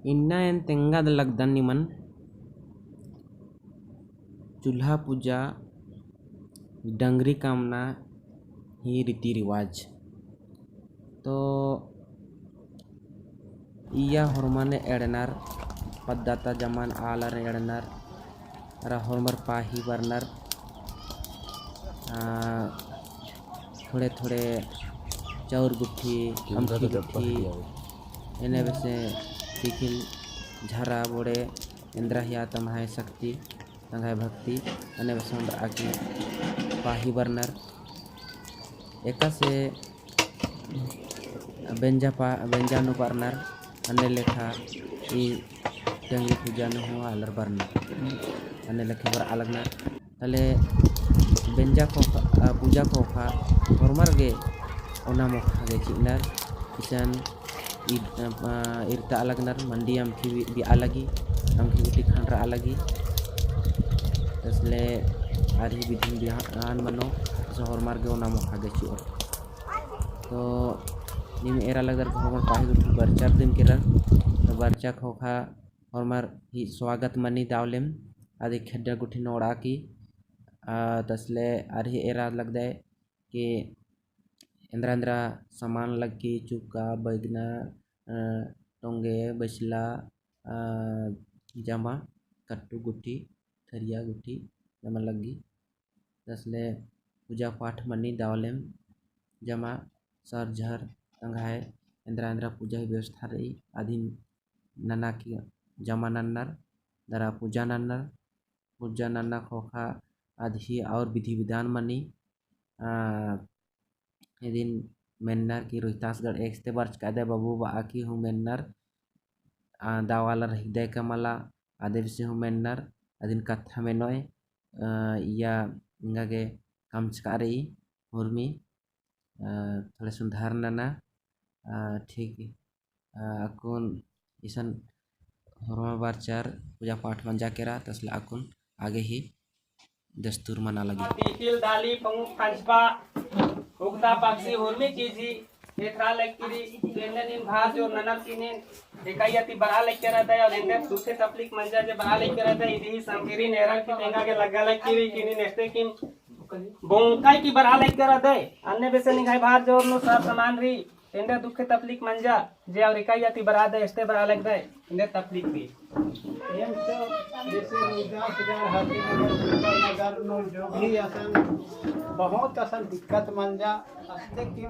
इन्ना एन तेंगा लगदन निमन चूल्हा पूजा डंगरी कामना ही रीति रिवाज तो इया हरमाने एडनार पद्धता जमान आलर एडनार हरमर पाही बरनर थोड़े थोड़े चाउर गुट्ठी अमखी गुट्ठी एने वैसे तिखिल झरा बोड़े इंद्रा हिया तमहाय शक्ति तंगाय भक्ति अने वैसे आकी पाही बरनर एका से बेंजानु बरनर अने लेखा ई डंगरी पूजा न हो आलर बरनर अने लेखे बर अलगनर तले बेंजा को पूजा को खा हरमर गे ओना मोखा गे चिनर किसान इरता अलगनर मंडी अमखी भी अलगी अमखी गुटी खानरा अलगी तसले आरी विधिन बिहान मनो सो हरमर गे ओना मोखा गे चिर तो निम एरा लगदर हरमर पाही गुटी बरचार दिन किरण तो बरचा खोखा हरमर ही स्वागत मनी दावलेम आदि खेड्डा गुठी नोड़ा की तसले आरी एरा लगदे कि इंद्रा सामान लगी चुका बैगना टोंगे बसला जमा कट्टू गुठी थरिया गुठी जमा लगी तसले पूजा पाठ मनी दावलेम जमा सर झर तंगाए इंद्रा पूजा ही व्यवस्था रही आदि नन्ना की जमा नन्नर दरा पूजा नन्ना खोखा आदि और विधि विधान मनी दिन मेन्नर की रोहितासगढ़ एक से वर्ष कायदे बाबू बाकी हूँ मेन्नर दावाला हृदय कमला आदेव से हूँ मेन्नर अदिन कथा में नोए या इंगागे काम चका रही मुर्मी थोड़े सुधार नना ठीक अकुन इसन हरमा बारचार पूजा पाठ मंजा केरा तसले अकुन आगे ही दस्तूर मना लगी तिल दाली पंगु खंचपा उगता पक्षी हुर्मी कीजी एकरा लकीरी लेननिन भार जो ननर किनेन एकायती बरा लेके रहता है और इंदे दूसरे तपलिक मंजा जे बरा लेके रहता है इदी संगिरी नेरल की तेंगा के लगा लकीरी किनी नेस्ते किन बोंकाई की बरा लेके रहता है अन्य बेसे निगाई भार जो नो सब सामान री इंदे दुखे तपलिक मंजा जे और एकायती बरा दे एस्ते बरा लेके दे इंदे तपलिक भी ये तो जैसे रुद्रासगढ़ नगर नो जो भी असन बहुत असन दिक्कत मंजा अस्ते की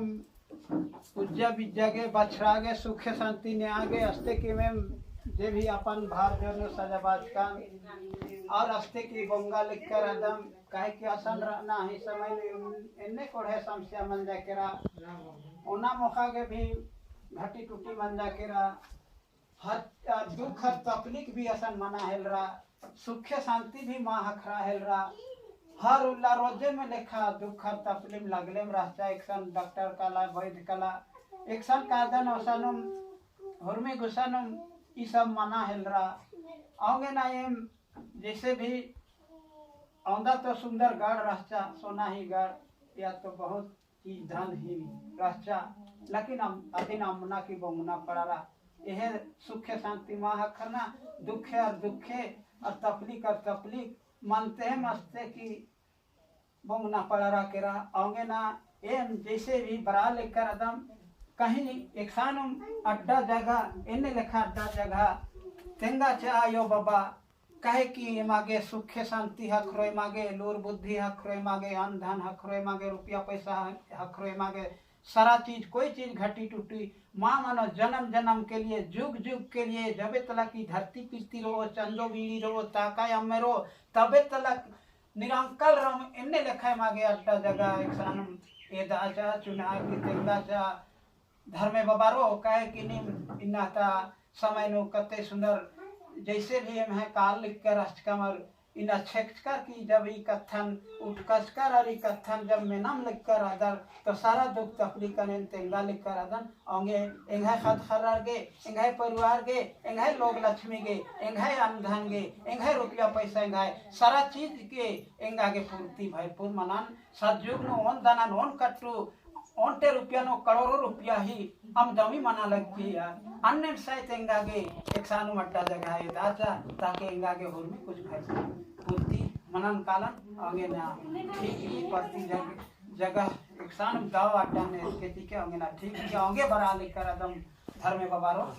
पूजा विद्या के बछड़ा के सुख शांति ने आगे अस्ते की में जे भी अपन भार जो सजाबाज का और अस्ते की बंगा लिखकर एकदम काहे कि असन रहना ही समय में इन्ने कोढ़े समस्या मंजा केरा ओना मौका के भी घटी टूटी मंजा केरा हर दुख हर तकलीफ भी असन मना हेल रहा सुख शांति भी माँ हखरा हेल रहा हर उल्ला रोजे में लिखा दुख हर तकलीफ लगले में रहता एक सन डॉक्टर कला वैद्य कला एक सन कादन औसनुम हुर्मी गुसनुम ये सब मना हेल रहा आओगे ना ये जैसे भी औंदा तो सुंदर गढ़ रहता सोना ही गढ़ या तो बहुत ही धन ही रहता लेकिन अधीन अमुना की बमुना पड़ा रहा यह सुख शांति माह करना दुखे और दुखे और तकलीफ मानते हैं मस्ते की बमुना पड़ा रहा केरा आओगे ना ये जैसे भी बरा लेकर एकदम कहीं एक सानुम अड्डा जगह इन्हें लिखा अड्डा जगह तेंगा चायो बाबा कहे कि मागे सुख शांति हक रोए मागे लूर बुद्धि हक रोए मागे अन्न धन हक रोए मागे रुपया पैसा हक रोए मागे सारा चीज कोई चीज घटी टूटी माँ मानो जन्म जन्म के लिए जुग जुग के लिए जबे तलक की धरती पीती रहो चंदो बीड़ी रहो ताका अम्मे रहो तबे तलक निरंकल रहो इन्ने लिखा मागे अड्डा जगह एक सानम ए दाचा चुनाव की तेंगाचा धर्मे बबारो कहे कि निम इन्नाता समय नो कते सुंदर जैसे भी हम है काल लिख कर अष्टकमर इन अच्छेकर की जब ई कथन उठ कसकर और ई कथन जब मैं नाम लिख कर अदर तो सारा दुख तकलीफ कने तेंगा लिख कर अदन आगे एंगे खत खरार गे एंगे परिवार गे एंगे लोग लक्ष्मी गे एंगे अन्न धन गे एंगे रुपया पैसा एंगे सारा चीज के एंगा के पूर्ति भरपूर मनन सतयुग नो ओन दाना ओन कट्टू ओंटे रुपया नो करोड़ों रुपया ही आमदनी मना लगती है अन्य साइड एंगागे एक सानु मट्टा जगह है दाचा ताकि एंगागे होर में कुछ खर्च पूर्ति मनन कालन आगे ना ठीक ही पड़ती जगह एक सानु गाँव अड्डा ने खेती के आगे ना ठीक ही आगे बड़ा लेकर एकदम धर्म बाबारो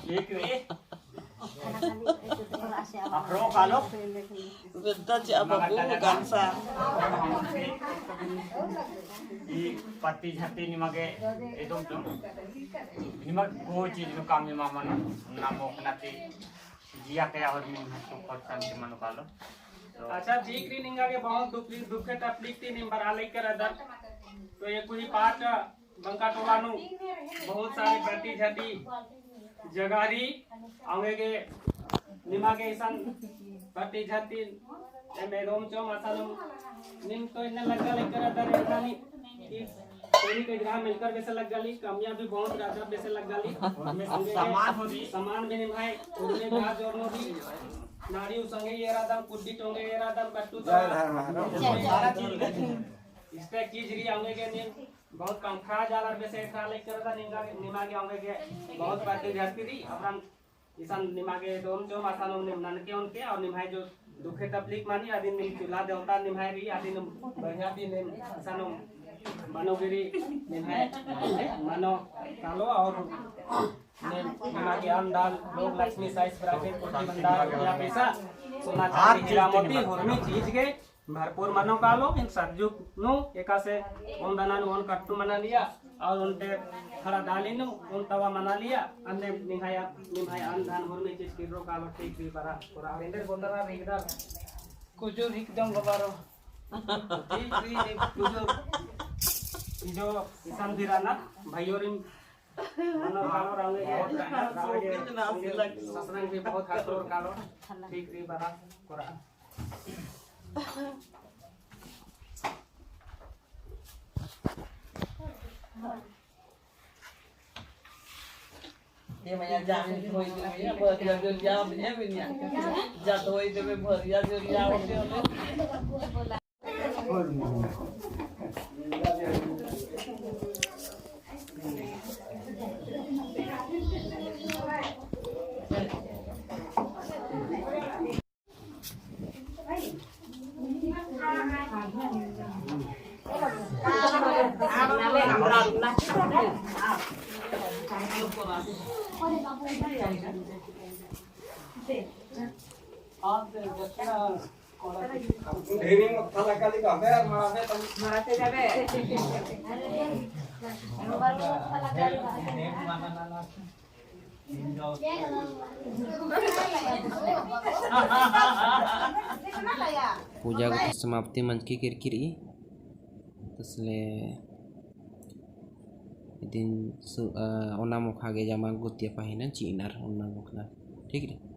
ठीक है Afro kalau Bentar cik babu kansa. di pati hati ni mage edom tu ni mag ko chीज no kami mama no namo nati जिया कया और min तो पत्तन के मनो कालो अच्छा ठीक री निंगा के बहुत दुख तकलीफ थी निंबर आले कर अदर तो ये कोई पाठ बंका टोला नु बहुत सारे प्रति झटी जगारी आगे के निमा के सन प्रति झटी एमे रोम चो मसालो निम तो इन्हें लगा लेकर अदर एकानी कोई के ग्राम मिलकर वैसे लग गली कमियां भी बहुत ज्यादा वैसे लग गली सामान भी निभाए उन्हें गाज और नो भी नारी संगे ये रादम कुड्डी टोंगे ये रादम कट्टू सारा चीज इससे चीज री आंगे के निम बहुत कम खा जाला वैसे खा ले करदा निमा के आंगे के बहुत बातें जाती रही अपना इसान निमा के दोम जो मासानो निमन के उनके और निभाई जो दुखे तकलीफ मानी आदि निम चूल्हा देवता निभाई रही आदि बढ़िया भी निम इसानो मनोगिरी निभाए मनो कालो और निमा के अंदाल लोग लक्ष्मी साइज प्राकृतिक कोटि भंडार या पैसा सोना चांदी हीरा मोती होरमी चीज के भरपूर मनो कालो इन सज्जु नु एका से उन दना नु उन कट्टू मना लिया और उनते खड़ा डाली नु उन तवा मना लिया अन्ने निहाया अन होरमी चीज की रो कालो ठीक भी परा पूरा इंदर बोंदरा रिगदर कुजो एकदम गबारो ठीक भी कुजो जो किसान दिराना भाइयोरिन मनो कालो रांगे ससरंग भी बहुत हाथोर कालो ठीक भी बड़ा कोरा ये मैं जाने की कोई नहीं है भरिया जो लिया अपने भी नहीं जा तो वही देवे भरिया जो लिया होते ढेरी मक्खा लगा ली काफे यार मराठे जाबे पूजा को समाप्ति मंच की किरकिरी तसले दिन ओना मुखागे जामा गुतिया पाहिना चीनार ओना मुखना ठीक है।